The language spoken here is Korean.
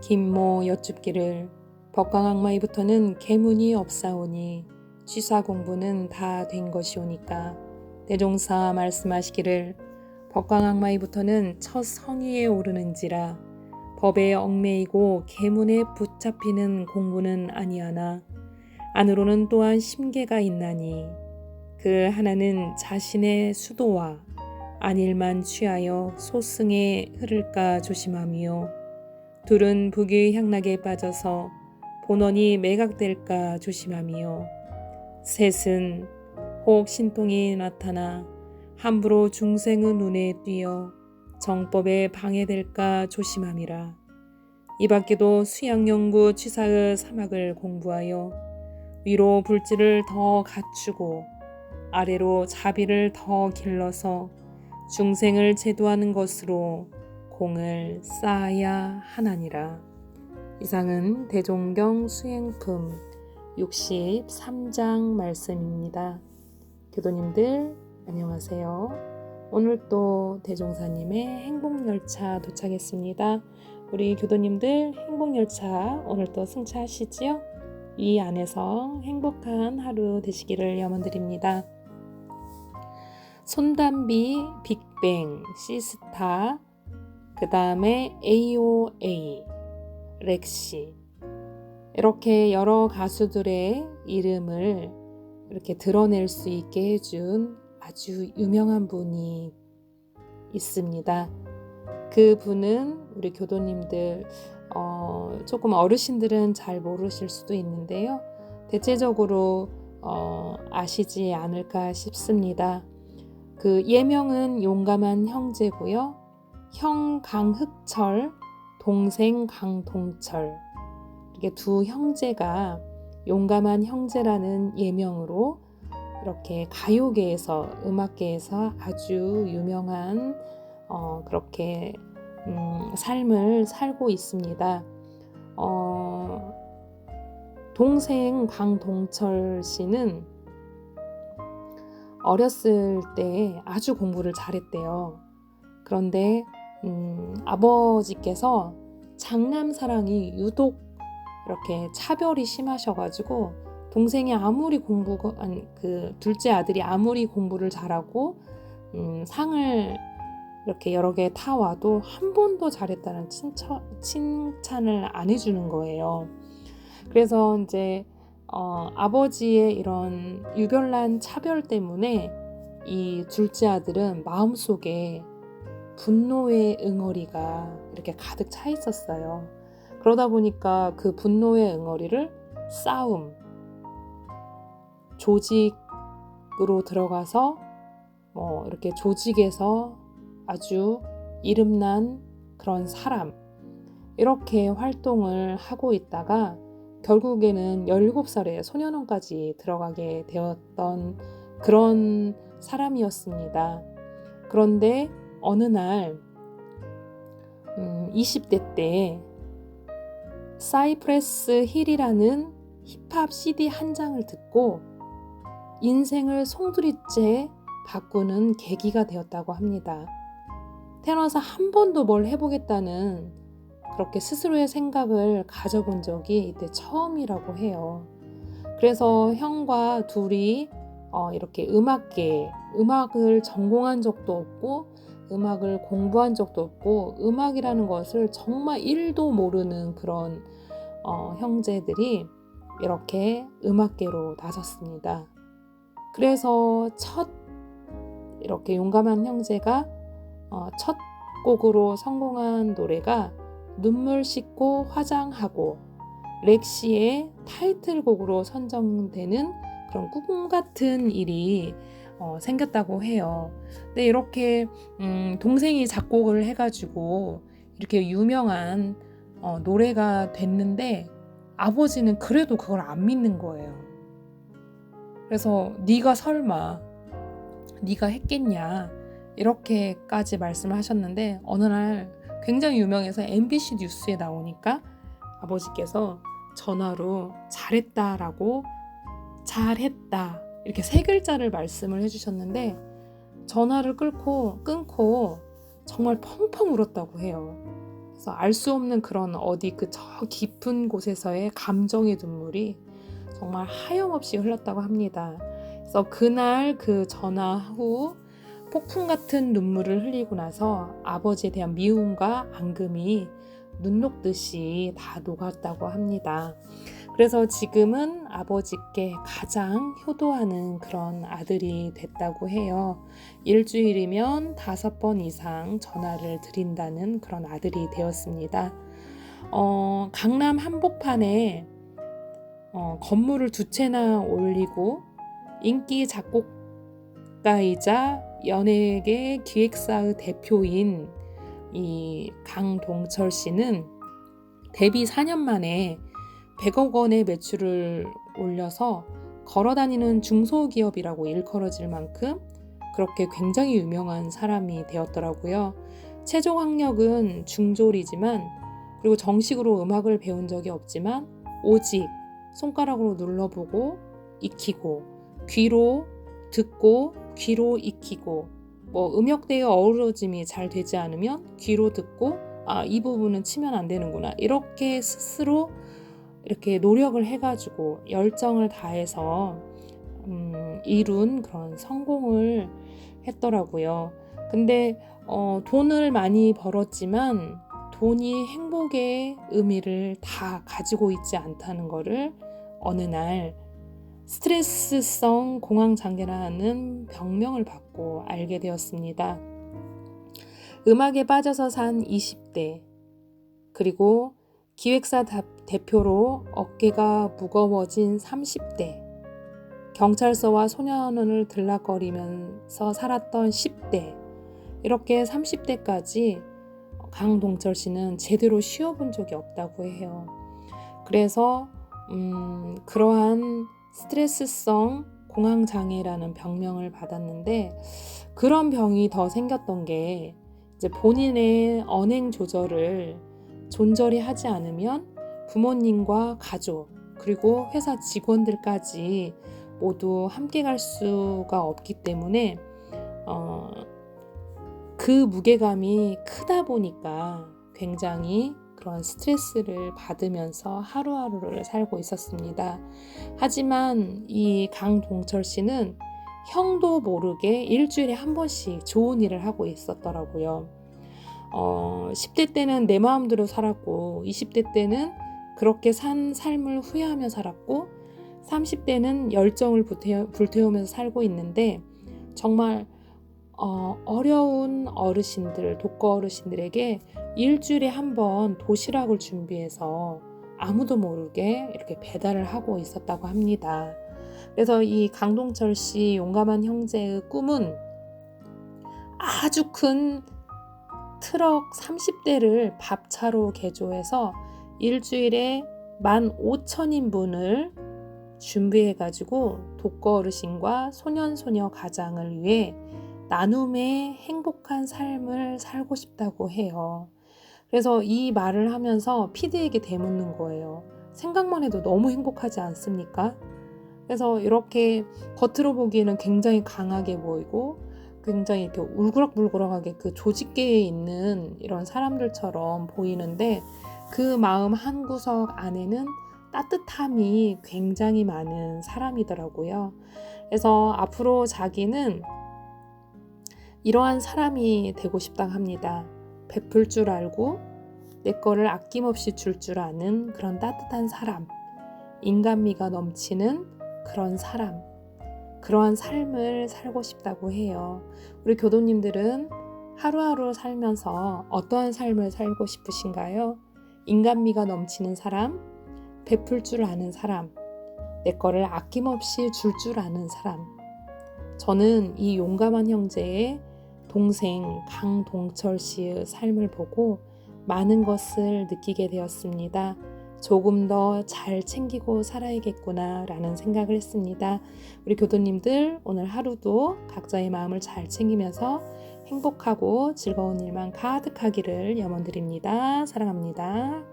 김모 여쭙기를 법강악마이부터는 계문이 없사오니 취사 공부는 다 된 것이오니까 대종사 말씀하시기를 법강악마이부터는 첫 성의에 오르는지라 법에 얽매이고 계문에 붙잡히는 공부는 아니하나 안으로는 또한 심계가 있나니 그 하나는 자신의 수도와 안일만 취하여 소승에 흐를까 조심하며 둘은 북의 향락에 빠져서 본원이 매각될까 조심하며 셋은 혹 신통이 나타나 함부로 중생의 눈에 띄어 정법에 방해될까 조심함이라. 이 밖에도 수양연구 취사의 사막을 공부하여 위로 불지를 더 갖추고 아래로 자비를 더 길러서 중생을 제도하는 것으로 공을 쌓아야 하나니라. 이상은 대종경 수행품 63장 말씀입니다. 교도님들 안녕하세요. 오늘 또 대종사님의 행복열차 도착했습니다. 우리 교도님들 행복열차 오늘 또 승차하시지요? 이 안에서 행복한 하루 되시기를 염원드립니다. 손담비, 빅뱅, 시스타, 그 다음에 AOA, 렉시 이렇게 여러 가수들의 이름을 이렇게 드러낼 수 있게 해준 아주 유명한 분이 있습니다. 그 분은 우리 교도님들 조금 어르신들은 잘 모르실 수도 있는데요. 대체적으로 아시지 않을까 싶습니다. 그 예명은 용감한 형제고요. 형 강흑철, 동생 강동철 이렇게 두 형제가 용감한 형제라는 예명으로 이렇게 가요계에서 음악계에서 아주 유명한 그렇게 삶을 살고 있습니다. 동생 강동철 씨는 어렸을 때 아주 공부를 잘했대요. 그런데 아버지께서 장남 사랑이 유독 이렇게 차별이 심하셔가지고 동생이 아무리 그 둘째 아들이 아무리 공부를 잘하고 상을 이렇게 여러 개 타와도 한 번도 잘했다는 칭찬을 안 해주는 거예요. 그래서 이제 아버지의 이런 유별난 차별 때문에 이 둘째 아들은 마음속에 분노의 응어리가 이렇게 가득 차 있었어요. 그러다 보니까 그 분노의 응어리를 싸움, 조직으로 들어가서 이렇게 조직에서 아주 이름난 그런 사람 이렇게 활동을 하고 있다가 결국에는 17살에 소년원까지 들어가게 되었던 그런 사람이었습니다. 그런데 어느 날 20대 때 사이프레스 힐이라는 힙합 CD 한 장을 듣고 인생을 송두리째 바꾸는 계기가 되었다고 합니다. 태어나서 한 번도 뭘 해보겠다는 그렇게 스스로의 생각을 가져본 적이 이때 처음이라고 해요. 그래서 형과 둘이 이렇게 음악을 전공한 적도 없고 음악을 공부한 적도 없고 음악이라는 것을 정말 1도 모르는 그런 형제들이 이렇게 음악계로 나섰습니다. 그래서 이렇게 용감한 형제가 첫 곡으로 성공한 노래가 눈물 씻고 화장하고 렉시의 타이틀곡으로 선정되는 그런 꿈 같은 일이 생겼다고 해요. 근데 이렇게 동생이 작곡을 해가지고 이렇게 유명한 노래가 됐는데 아버지는 그래도 그걸 안 믿는 거예요. 그래서 네가 설마 네가 했겠냐 이렇게까지 말씀을 하셨는데 어느 날 굉장히 유명해서 MBC 뉴스에 나오니까 아버지께서 전화로 잘했다 이렇게 3글자를 말씀을 해주셨는데 전화를 끊고 정말 펑펑 울었다고 해요. 그래서 알 수 없는 그런 어디 그 저 깊은 곳에서의 감정의 눈물이 정말 하염없이 흘렀다고 합니다. 그래서 그날 그 전화 후 폭풍 같은 눈물을 흘리고 나서 아버지에 대한 미움과 앙금이 눈 녹듯이 다 녹았다고 합니다. 그래서 지금은 아버지께 가장 효도하는 그런 아들이 됐다고 해요. 일주일이면 5번 이상 전화를 드린다는 그런 아들이 되었습니다. 강남 한복판에 건물을 2채나 올리고 인기 작곡가이자 연예계 기획사의 대표인 이 강동철 씨는 데뷔 4년 만에 100억 원의 매출을 올려서 걸어다니는 중소기업이라고 일컬어질 만큼 그렇게 굉장히 유명한 사람이 되었더라고요. 최종 학력은 중졸이지만 그리고 정식으로 음악을 배운 적이 없지만 오직 손가락으로 눌러보고 익히고 귀로 듣고 귀로 익히고 음역대의 어우러짐이 잘 되지 않으면 귀로 듣고 이 부분은 치면 안 되는구나 이렇게 스스로 이렇게 노력을 해가지고 열정을 다해서 이룬 그런 성공을 했더라고요. 근데 돈을 많이 벌었지만 돈이 행복의 의미를 다 가지고 있지 않다는 거를 어느 날 스트레스성 공황장애라는 병명을 받고 알게 되었습니다. 음악에 빠져서 산 20대 그리고 기획사 대표로 어깨가 무거워진 30대 경찰서와 소년원을 들락거리면서 살았던 10대 이렇게 30대까지 강동철 씨는 제대로 쉬어본 적이 없다고 해요. 그래서 그러한 스트레스성 공황장애라는 병명을 받았는데 그런 병이 더 생겼던 게 이제 본인의 언행 조절을 존저히 하지 않으면 부모님과 가족 그리고 회사 직원들까지 모두 함께 갈 수가 없기 때문에 그 무게감이 크다 보니까 굉장히 그런 스트레스를 받으면서 하루하루를 살고 있었습니다. 하지만 이 강동철 씨는 형도 모르게 일주일에 한 번씩 좋은 일을 하고 있었더라고요. 10대 때는 내 마음대로 살았고 20대 때는 그렇게 산 삶을 후회하며 살았고 30대는 열정을 불태우면서 살고 있는데 정말 어려운 어르신들, 독거 어르신들에게 일주일에 한 번 도시락을 준비해서 아무도 모르게 이렇게 배달을 하고 있었다고 합니다. 그래서 이 강동철 씨 용감한 형제의 꿈은 아주 큰 트럭 30대를 밥차로 개조해서 일주일에 15,000인분을 준비해가지고 독거 어르신과 소년소녀 가장을 위해 나눔의 행복한 삶을 살고 싶다고 해요. 그래서 이 말을 하면서 PD에게 되묻는 거예요. 생각만 해도 너무 행복하지 않습니까? 그래서 이렇게 겉으로 보기에는 굉장히 강하게 보이고 굉장히 이렇게 울그락불그락하게 그 조직계에 있는 이런 사람들처럼 보이는데 그 마음 한구석 안에는 따뜻함이 굉장히 많은 사람이더라고요. 그래서 앞으로 자기는 이러한 사람이 되고 싶다고 합니다. 베풀 줄 알고 내 거를 아낌없이 줄 줄 아는 그런 따뜻한 사람, 인간미가 넘치는 그런 사람, 그러한 삶을 살고 싶다고 해요. 우리 교도님들은 하루하루 살면서 어떠한 삶을 살고 싶으신가요? 인간미가 넘치는 사람, 베풀 줄 아는 사람, 내 거를 아낌없이 줄 줄 아는 사람. 저는 이 용감한 형제의 동생 강동철 씨의 삶을 보고 많은 것을 느끼게 되었습니다. 조금 더 잘 챙기고 살아야겠구나 라는 생각을 했습니다. 우리 교도님들 오늘 하루도 각자의 마음을 잘 챙기면서 행복하고 즐거운 일만 가득하기를 염원드립니다. 사랑합니다.